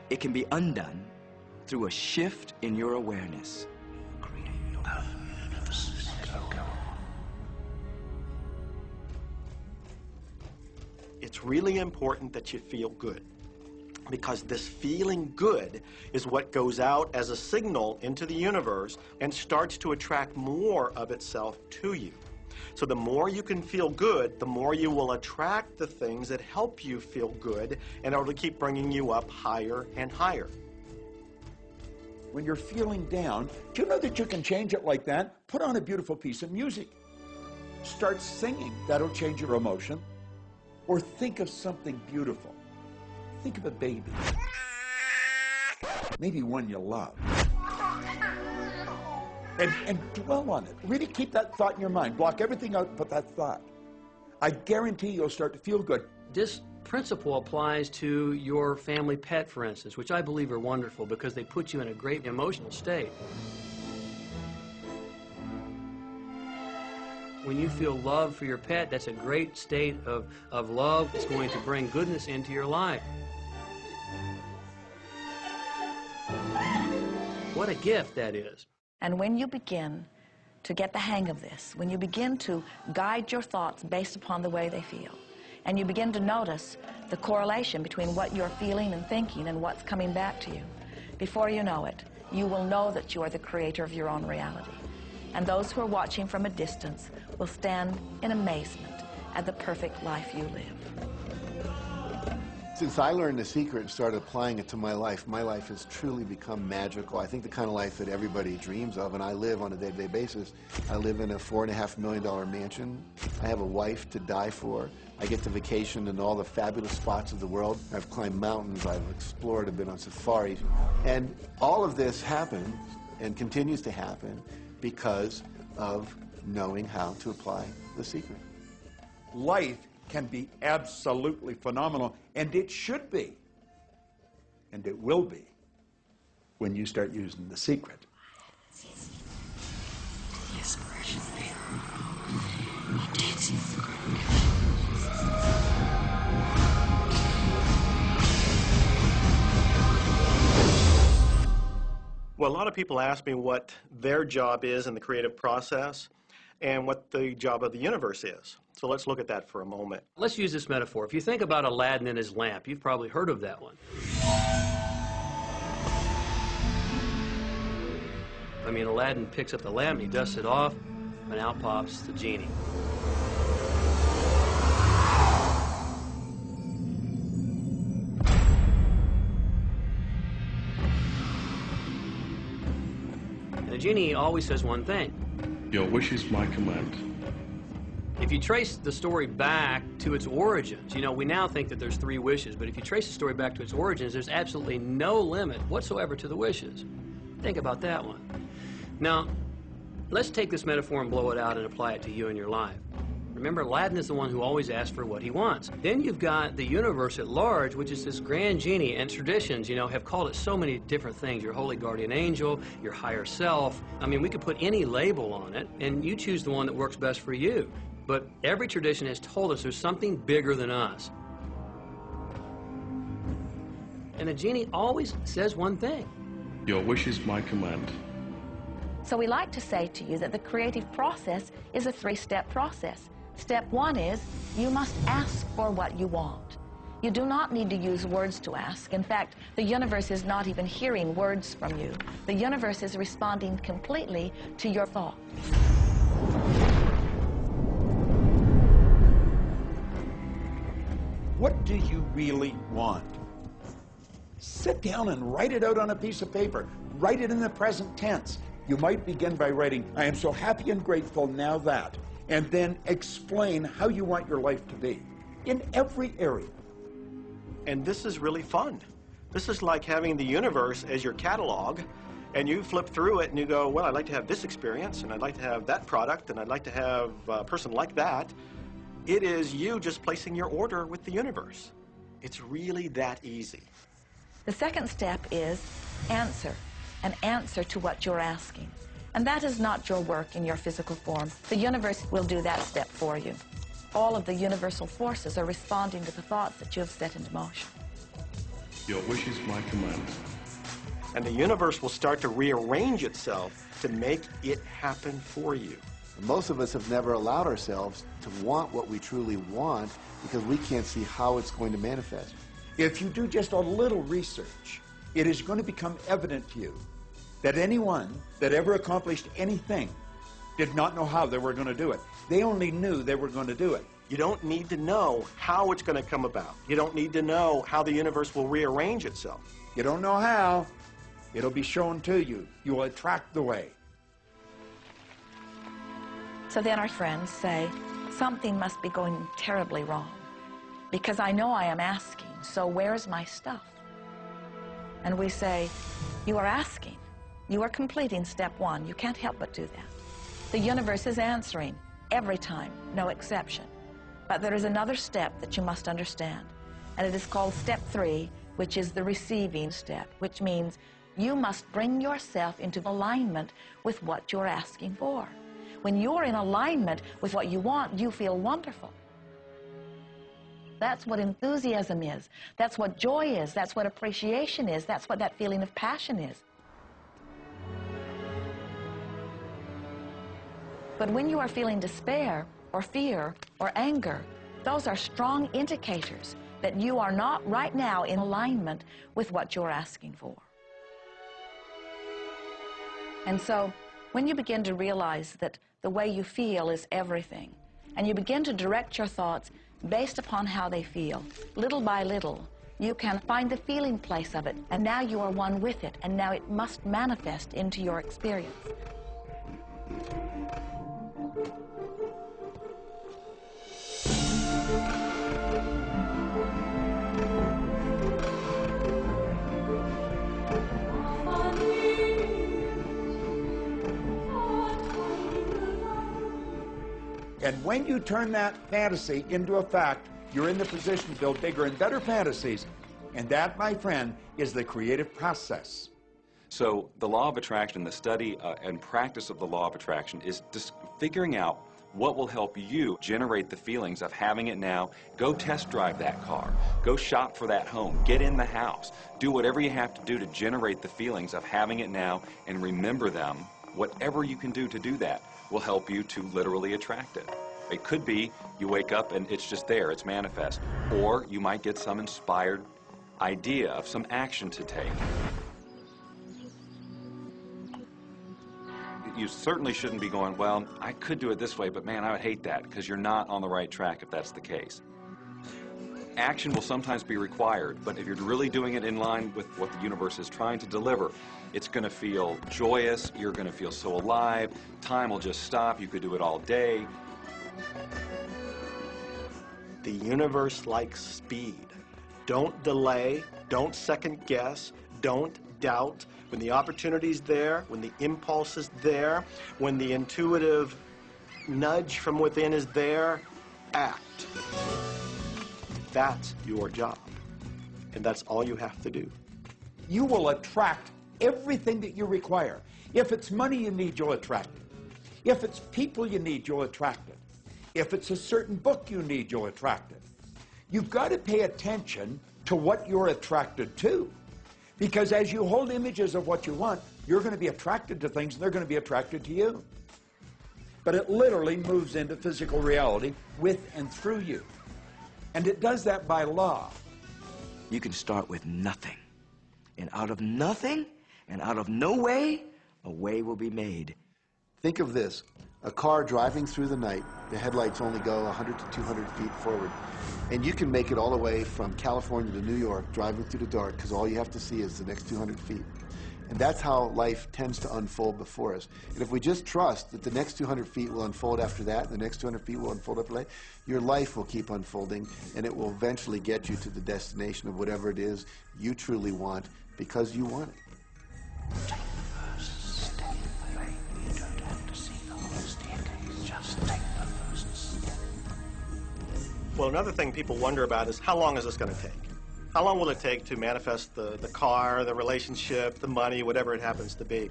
It can be undone through a shift in your awareness. It's really important that you feel good, because this feeling good is what goes out as a signal into the universe and starts to attract more of itself to you. So the more you can feel good, the more you will attract the things that help you feel good, and it'll keep bringing you up higher and higher. When you're feeling down, do you know that you can change it like that? Put on a beautiful piece of music. Start singing. That'll change your emotion. Or think of something beautiful. Think of a baby. Maybe one you love. And dwell on it. Really keep that thought in your mind. Block everything out but that thought. I guarantee you'll start to feel good. This principle applies to your family pet, for instance, which I believe are wonderful because they put you in a great emotional state. When you feel love for your pet, that's a great state of love. It's going to bring goodness into your life. What a gift that is. And when you begin to get the hang of this, when you begin to guide your thoughts based upon the way they feel, and you begin to notice the correlation between what you're feeling and thinking and what's coming back to you, before you know it, you will know that you are the creator of your own reality. And those who are watching from a distance will stand in amazement at the perfect life you live. Since I learned the secret and started applying it to my life has truly become magical. I think the kind of life that everybody dreams of, and I live on a day-to-day basis. I live in a $4.5 million mansion. I have a wife to die for. I get to vacation in all the fabulous spots of the world. I've climbed mountains, I've explored, I've been on safaris. And all of this happens and continues to happen because of knowing how to apply the secret. Life can be absolutely phenomenal, and it should be, and it will be, when you start using the secret. Well, a lot of people ask me what their job is in the creative process and what the job of the universe is. So let's look at that for a moment. Let's use this metaphor. If you think about Aladdin and his lamp, you've probably heard of that one. I mean, Aladdin picks up the lamp, he dusts it off, and out pops the genie. And the genie always says one thing. Your wish is my command. If you trace the story back to its origins, you know, we now think that there's 3 wishes, but if you trace the story back to its origins, there's absolutely no limit whatsoever to the wishes. Think about that one. Now, let's take this metaphor and blow it out and apply it to you in your life. Remember, Aladdin is the one who always asks for what he wants. Then you've got the universe at large, which is this grand genie, and traditions, you know, have called it so many different things. Your holy guardian angel, your higher self. I mean, we could put any label on it, and you choose the one that works best for you. But every tradition has told us there's something bigger than us. And the genie always says one thing. Your wish is my command. So we like to say to you that the creative process is a 3-step process. Step 1 is you must ask for what you want. You do not need to use words to ask. In fact, the universe is not even hearing words from you. The universe is responding completely to your thought. What do you really want? Sit down and write it out on a piece of paper. Write it in the present tense. You might begin by writing, I am so happy and grateful now that, and then explain how you want your life to be in every area. And this is really fun. This is like having the universe as your catalog, and you flip through it and you go, well, I'd like to have this experience, and I'd like to have that product, and I'd like to have a person like that. It is you just placing your order with the universe. It's really that easy. The second step is answer, an answer to what you're asking. And that is not your work in your physical form. The universe will do that step for you. All of the universal forces are responding to the thoughts that you have set into motion. Your wish is my command. And the universe will start to rearrange itself to make it happen for you. Most of us have never allowed ourselves to want what we truly want because we can't see how it's going to manifest. If you do just a little research, it is going to become evident to you that anyone that ever accomplished anything did not know how they were going to do it. They only knew they were going to do it. You don't need to know how it's going to come about. You don't need to know how the universe will rearrange itself. You don't know how, it'll be shown to you. You will attract the way. So then our friends say, something must be going terribly wrong because I know I am asking, so where's my stuff? And we say, you are asking. You are completing step one. You can't help but do that. The universe is answering every time, no exception. But there is another step that you must understand, and it is called step 3, which is the receiving step, which means you must bring yourself into alignment with what you're asking for. When you're in alignment with what you want, you feel wonderful. That's what enthusiasm is. That's what joy is. That's what appreciation is. That's what that feeling of passion is. But when you are feeling despair or fear or anger, those are strong indicators that you are not right now in alignment with what you're asking for. And so when you begin to realize that the way you feel is everything, and you begin to direct your thoughts based upon how they feel, little by little, you can find the feeling place of it, and now you are one with it, and now it must manifest into your experience. And when you turn that fantasy into a fact, you're in the position to build bigger and better fantasies. And that, my friend, is the creative process. So the law of attraction, the study and practice of the law of attraction is just figuring out what will help you generate the feelings of having it now. Go test drive that car. Go shop for that home. Get in the house. Do whatever you have to do to generate the feelings of having it now and remember them. Whatever you can do to do that will help you to literally attract it. It could be you wake up and it's just there, it's manifest. Or you might get some inspired idea of some action to take. You certainly shouldn't be going, well, I could do it this way, but man, I would hate that, because you're not on the right track if that's the case. Action will sometimes be required, but if you're really doing it in line with what the universe is trying to deliver, it's going to feel joyous, you're going to feel so alive, time will just stop, you could do it all day. The universe likes speed. Don't delay, don't second guess, don't doubt. When the opportunity's there, when the impulse is there, when the intuitive nudge from within is there, act. That's your job. And that's all you have to do. You will attract everything that you require. If it's money you need, you'll attract it. If it's people you need, you'll attract it. If it's a certain book you need, you'll attract it. You've got to pay attention to what you're attracted to. Because as you hold images of what you want, you're going to be attracted to things and they're going to be attracted to you. But it literally moves into physical reality with and through you. And it does that by law. You can start with nothing. And out of nothing, and out of no way, a way will be made. Think of this, a car driving through the night, the headlights only go 100 to 200 feet forward, and you can make it all the way from California to New York driving through the dark because all you have to see is the next 200 feet. And that's how life tends to unfold before us. And if we just trust that the next 200 feet will unfold after that, and the next 200 feet will unfold after that, your life will keep unfolding, and it will eventually get you to the destination of whatever it is you truly want because you want it. Take the first step. You don't have to see the whole staircase. Just take the first step. Well, another thing people wonder about is how long is this going to take? How long will it take to manifest the car, the relationship, the money, whatever it happens to be?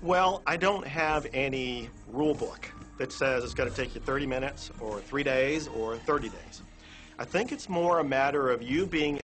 Well, I don't have any rule book that says it's going to take you 30 minutes or 3 days or 30 days. I think it's more a matter of you being